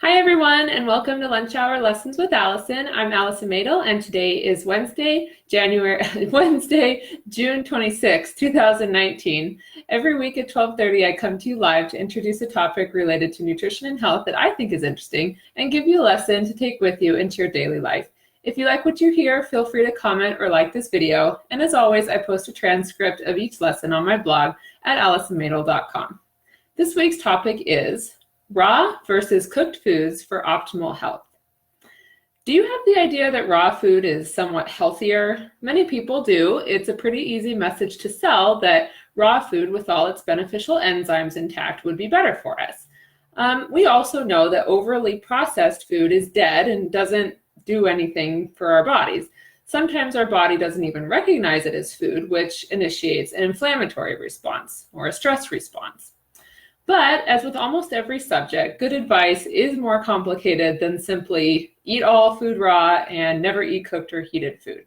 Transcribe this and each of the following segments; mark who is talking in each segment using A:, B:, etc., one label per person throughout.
A: Hi everyone, and welcome to Lunch Hour Lessons with Allison. I'm Allison Mädl, and today is Wednesday, June 26, 2019. Every week at 12:30, I come to you live to introduce a topic related to nutrition and health that I think is interesting and give you a lesson to take with you into your daily life. If you like what you hear, feel free to comment or like this video. And as always, I post a transcript of each lesson on my blog at allisonmadel.com. This week's topic is raw versus cooked foods for optimal health. Do you have the idea that raw food is somewhat healthier? Many people do. It's a pretty easy message to sell that raw food with all its beneficial enzymes intact would be better for us. We also know that overly processed food is dead and doesn't do anything for our bodies. Sometimes our body doesn't even recognize it as food, which initiates an inflammatory response or a stress response. But as with almost every subject, good advice is more complicated than simply eat all food raw and never eat cooked or heated food.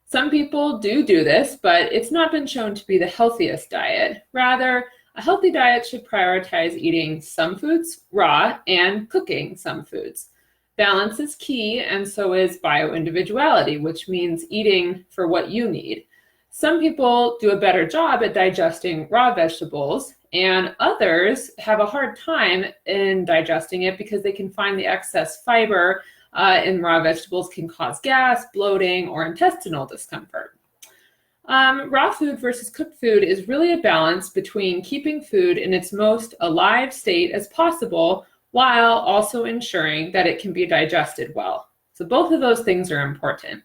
A: Some people do this, but it's not been shown to be the healthiest diet. Rather, a healthy diet should prioritize eating some foods raw and cooking some foods. Balance is key, and so is bioindividuality, which means eating for what you need. Some people do a better job at digesting raw vegetables, and others have a hard time in digesting it because they can find the excess fiber in raw vegetables can cause gas, bloating, or intestinal discomfort. Raw food versus cooked food is really a balance between keeping food in its most alive state as possible while also ensuring that it can be digested well. So both of those things are important.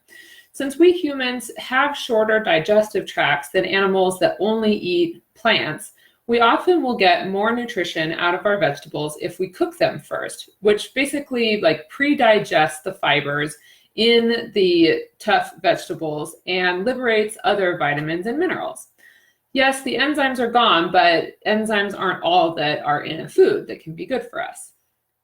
A: Since we humans have shorter digestive tracts than animals that only eat plants, we often will get more nutrition out of our vegetables if we cook them first, which basically pre-digests the fibers in the tough vegetables and liberates other vitamins and minerals. Yes, the enzymes are gone, but enzymes aren't all that are in a food that can be good for us.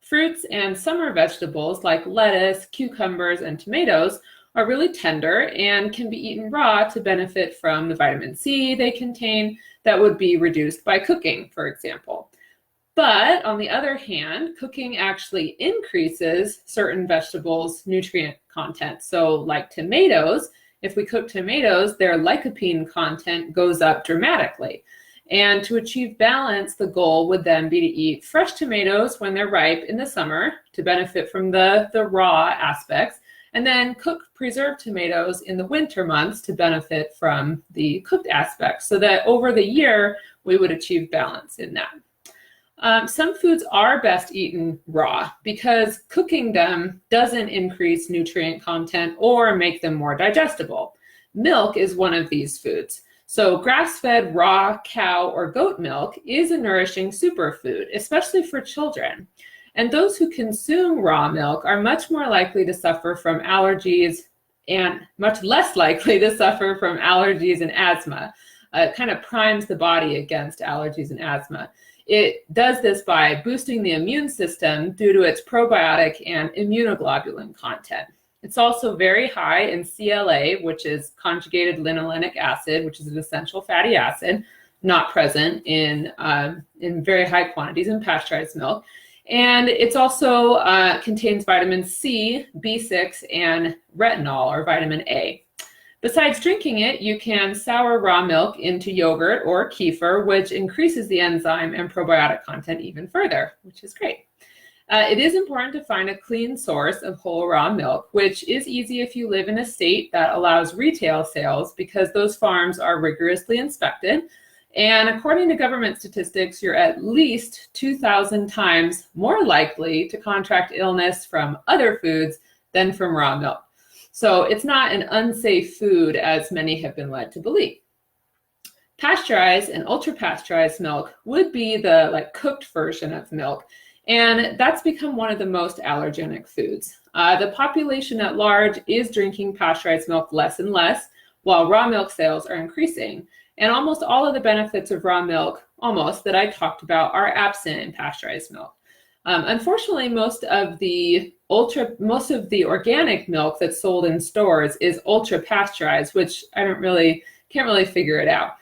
A: Fruits and summer vegetables like lettuce, cucumbers, and tomatoes are really tender and can be eaten raw to benefit from the vitamin C they contain that would be reduced by cooking, for example. But on the other hand, cooking actually increases certain vegetables' nutrient content. So like tomatoes, if we cook tomatoes, their lycopene content goes up dramatically. And to achieve balance, the goal would then be to eat fresh tomatoes when they're ripe in the summer to benefit from the raw aspects, and then cook preserved tomatoes in the winter months to benefit from the cooked aspects, so that over the year we would achieve balance in that. Some foods are best eaten raw because cooking them doesn't increase nutrient content or make them more digestible. Milk is one of these foods. So grass-fed raw cow or goat milk is a nourishing superfood, especially for children. And those who consume raw milk are much more likely to suffer from allergies and much less likely to suffer from allergies and asthma. It kind of primes the body against allergies and asthma. It does this by boosting the immune system due to its probiotic and immunoglobulin content. It's also very high in CLA, which is conjugated linolenic acid, which is an essential fatty acid, not present in very high quantities in pasteurized milk. And it's also contains vitamin C, B6, and retinol, or vitamin A. Besides drinking it, you can sour raw milk into yogurt or kefir, which increases the enzyme and probiotic content even further, which is great. It is important to find a clean source of whole raw milk, which is easy if you live in a state that allows retail sales because those farms are rigorously inspected. And according to government statistics, you're at least 2,000 times more likely to contract illness from other foods than from raw milk. So it's not an unsafe food as many have been led to believe. Pasteurized and ultra-pasteurized milk would be the cooked version of milk. And that's become one of the most allergenic foods. The population at large is drinking pasteurized milk less and less, while raw milk sales are increasing. And almost all of the benefits of raw milk, that I talked about, are absent in pasteurized milk. Unfortunately, most of the organic milk that's sold in stores is ultra pasteurized, which can't really figure it out.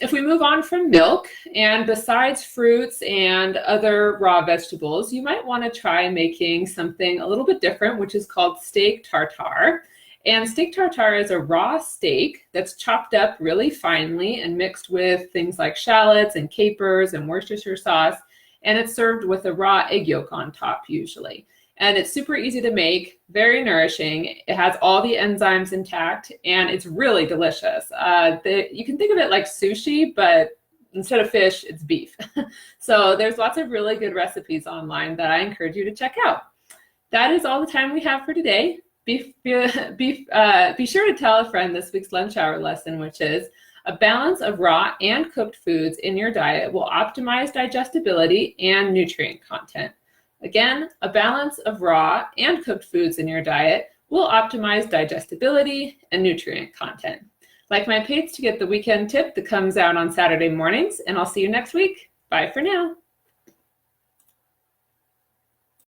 A: If we move on from milk, and besides fruits and other raw vegetables, you might want to try making something a little bit different, which is called steak tartare. And steak tartare is a raw steak that's chopped up really finely and mixed with things like shallots and capers and Worcestershire sauce. And it's served with a raw egg yolk on top usually. And it's super easy to make, very nourishing. It has all the enzymes intact, and it's really delicious. You can think of it like sushi, but instead of fish, it's beef. So there's lots of really good recipes online that I encourage you to check out. That is all the time we have for today. Be sure to tell a friend this week's lunch hour lesson, which is a balance of raw and cooked foods in your diet will optimize digestibility and nutrient content. Again, a balance of raw and cooked foods in your diet will optimize digestibility and nutrient content. Like my page to get the weekend tip that comes out on Saturday mornings, and I'll see you next week. Bye for now.